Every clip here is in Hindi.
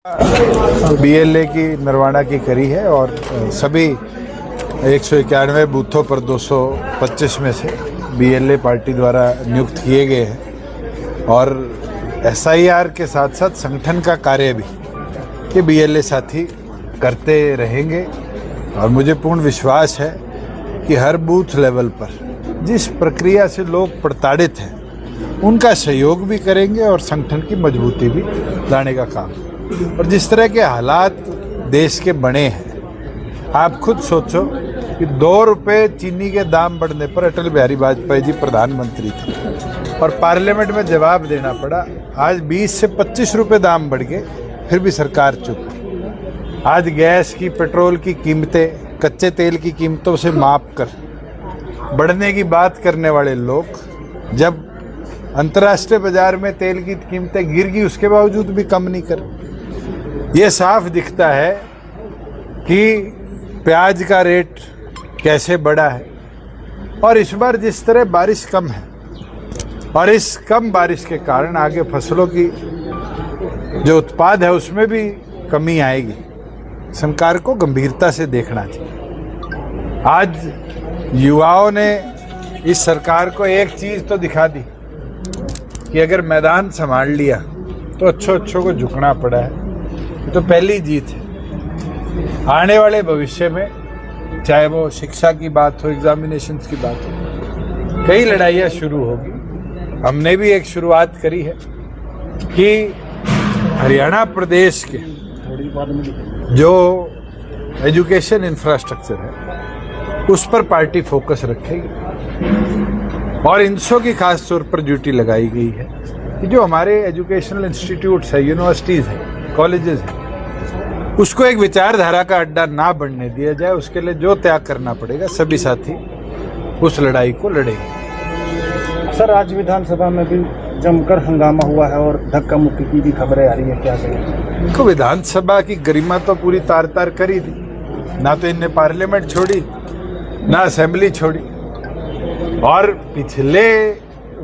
बीएलए की नरवाना की करी है और सभी 191 बूथों पर 225 में से बीएलए पार्टी द्वारा नियुक्त किए गए हैं और एसआईआर के साथ साथ संगठन का कार्य भी ये बीएलए साथी करते रहेंगे और मुझे पूर्ण विश्वास है कि हर बूथ लेवल पर जिस प्रक्रिया से लोग प्रताड़ित हैं उनका सहयोग भी करेंगे और संगठन की मजबूती भी लाने का काम। और जिस तरह के हालात देश के बने हैं, आप खुद सोचो कि 2 रुपये चीनी के दाम बढ़ने पर अटल बिहारी वाजपेयी जी प्रधानमंत्री थे और पार्लियामेंट में जवाब देना पड़ा। आज 20 से 25 रुपये दाम बढ़ गए, फिर भी सरकार चुप। आज गैस की, पेट्रोल की कीमतें, कच्चे तेल की कीमतों से माप कर बढ़ने की बात करने वाले लोग जब अंतर्राष्ट्रीय बाजार में तेल की कीमतें गिर गई उसके बावजूद भी कम नहीं कर। ये साफ दिखता है कि प्याज का रेट कैसे बढ़ा है और इस बार जिस तरह बारिश कम है और इस कम बारिश के कारण आगे फसलों की जो उत्पाद है उसमें भी कमी आएगी। सरकार को गंभीरता से देखना चाहिए। आज युवाओं ने इस सरकार को एक चीज तो दिखा दी कि अगर मैदान संभाल लिया तो अच्छों को झुकना पड़ा है। ये तो पहली जीत है। आने वाले भविष्य में चाहे वो शिक्षा की बात हो, एग्जामिनेशंस की बात हो, कई लड़ाइयाँ शुरू होगी। हमने भी एक शुरुआत करी है कि हरियाणा प्रदेश के जो एजुकेशन इंफ्रास्ट्रक्चर है उस पर पार्टी फोकस रखेगी और इंसो की खास तौर पर ड्यूटी लगाई गई है कि जो हमारे एजुकेशनल इंस्टीट्यूट्स है, यूनिवर्सिटीज़ हैं, कॉलेजेस हैं, उसको एक विचारधारा का अड्डा ना बनने दिया जाए। उसके लिए जो त्याग करना पड़ेगा सभी साथी उस लड़ाई को लड़ेंगे। सर, आज विधानसभा में भी जमकर हंगामा हुआ है और धक्का मुक्की की भी खबरें आ रही है, क्या कहें? तो विधानसभा की गरिमा तो पूरी तार तार करी थी, ना तो इनने पार्लियामेंट छोड़ी ना असेंबली छोड़ी। और पिछले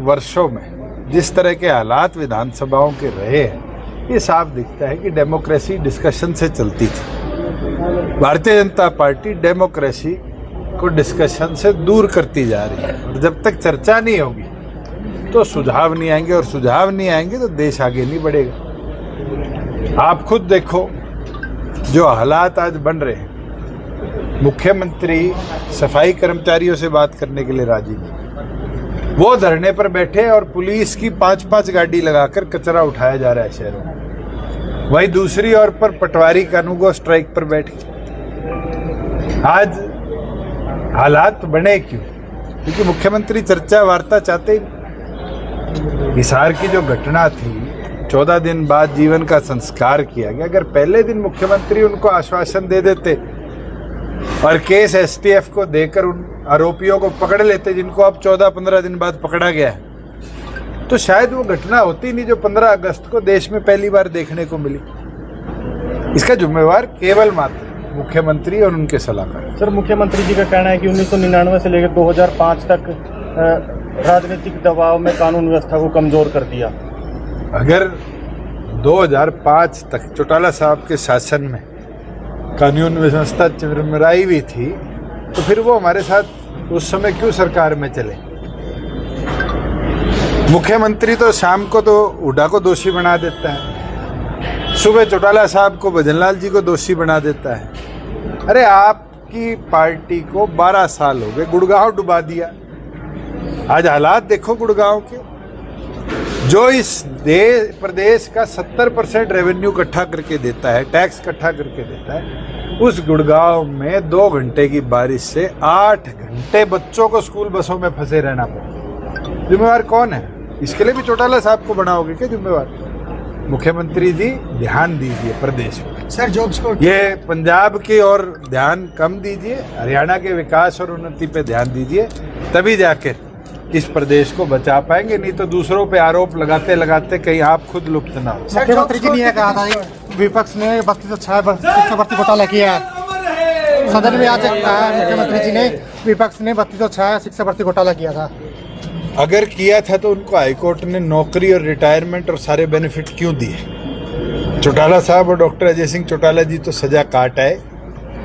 वर्षों में जिस तरह के हालात विधानसभाओं के रहे हैं ये साफ दिखता है कि डेमोक्रेसी डिस्कशन से चलती थी। भारतीय जनता पार्टी डेमोक्रेसी को डिस्कशन से दूर करती जा रही है और जब तक चर्चा नहीं होगी तो सुझाव नहीं आएंगे और सुझाव नहीं आएंगे तो देश आगे नहीं बढ़ेगा। आप खुद देखो जो हालात आज बन रहे हैं। मुख्यमंत्री सफाई कर्मचारियों से बात करने के लिए राजी नहीं, वो धरने पर बैठे और पुलिस की 5-5 गाड़ी लगाकर कचरा उठाया जा रहा है शहरों में। वहीं दूसरी ओर पर पटवारी कानूनगो स्ट्राइक पर बैठे। आज हालात बने क्यों? क्योंकि मुख्यमंत्री चर्चा वार्ता चाहते ही। हिसार की जो घटना थी, 14 दिन बाद जीवन का संस्कार किया गया। अगर पहले दिन मुख्यमंत्री उनको आश्वासन दे देते और केस एसटीएफ को देकर उन आरोपियों को पकड़ लेते जिनको अब 14-15 दिन बाद पकड़ा गया है, तो शायद वो घटना होती नहीं जो 15 अगस्त को देश में पहली बार देखने को मिली। इसका जिम्मेवार केवल मात्र मुख्यमंत्री और उनके सलाहकार। सर, मुख्यमंत्री जी का कहना है कि 1999 से लेकर 2005 तक राजनीतिक दबाव में कानून व्यवस्था को कमजोर कर दिया। अगर 2005 तक चौटाला साहब के शासन में कानून व्यवस्था चिरमराई हुई थी तो फिर वो हमारे साथ उस समय क्यों सरकार में चले? मुख्यमंत्री तो शाम को तो हुड्डा को दोषी बना देता है, सुबह चौटाला साहब को, भजनलाल जी को दोषी बना देता है। अरे आपकी पार्टी को 12 साल हो गए, गुड़गांव डुबा दिया। आज हालात देखो गुड़गांव के। जो इस प्रदेश का 70% रेवेन्यू इकट्ठा करके देता है, टैक्स इकट्ठा करके देता है, उस गुड़गांव में 2 घंटे की बारिश से 8 घंटे बच्चों को स्कूल बसों में फंसे रहना पड़ा। जिम्मेवार कौन है? इसके लिए भी चौटाला साहब को बनाओगे क्या जिम्मेवार? मुख्यमंत्री जी ध्यान दीजिए प्रदेश में। सर, जॉब्स को ये पंजाब की ओर ध्यान कम दीजिए, हरियाणा के विकास और उन्नति पे ध्यान दीजिए, तभी जाके इस प्रदेश को बचा पाएंगे। नहीं तो दूसरों पे आरोप लगाते लगाते कहीं आप खुद लुप्त ना हो। मुख्यमंत्री जी ने कहा था विपक्ष ने 3206 शिक्षा भर्ती घोटाला किया है। सदन में आज कहा मुख्यमंत्री जी ने विपक्ष ने 3206 शिक्षा भर्ती घोटाला किया था। अगर किया था तो उनको हाईकोर्ट ने नौकरी और रिटायरमेंट और सारे बेनिफिट क्यों दिए? चौटाला साहब और डॉक्टर अजय सिंह चौटाला जी तो सजा काट आए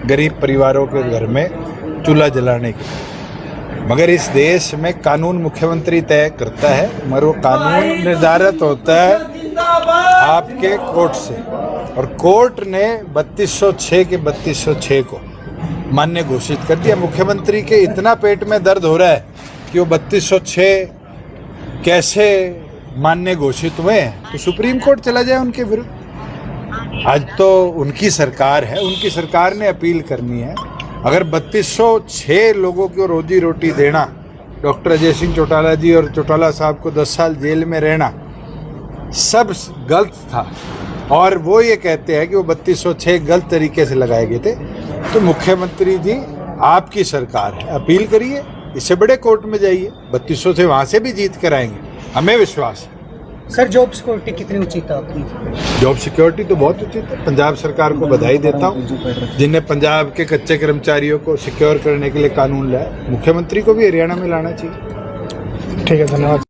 गरीब परिवारों के घर में चूल्हा जलाने के लिए, मगर इस देश में कानून मुख्यमंत्री तय करता है, मगर वो कानून निर्धारित होता है आपके कोर्ट से, और कोर्ट ने 3206 के 3206 को मान्य घोषित कर दिया। मुख्यमंत्री के इतना पेट में दर्द हो रहा है कि वो 3206 कैसे मान्य घोषित हुए हैं, तो सुप्रीम कोर्ट चला जाए उनके विरुद्ध। आज तो उनकी सरकार है, उनकी सरकार ने अपील करनी है। अगर 3206 लोगों को रोजी रोटी देना, डॉक्टर अजय सिंह चौटाला जी और चौटाला साहब को 10 साल जेल में रहना, सब गलत था, और वो ये कहते हैं कि वो 3206 गलत तरीके से लगाए गए थे, तो मुख्यमंत्री जी आपकी सरकार है, अपील करिए, इससे बड़े कोर्ट में जाइए, 3200 से वहाँ से भी जीत कर आएंगे, हमें विश्वास है। सर जॉब सिक्योरिटी कितनी उचित है आपकी? जॉब सिक्योरिटी तो बहुत उचित है। पंजाब सरकार को बधाई देता हूँ जिन्हें पंजाब के कच्चे कर्मचारियों को सिक्योर करने के लिए कानून लाया। मुख्यमंत्री को भी हरियाणा में लाना चाहिए। ठीक है, धन्यवाद।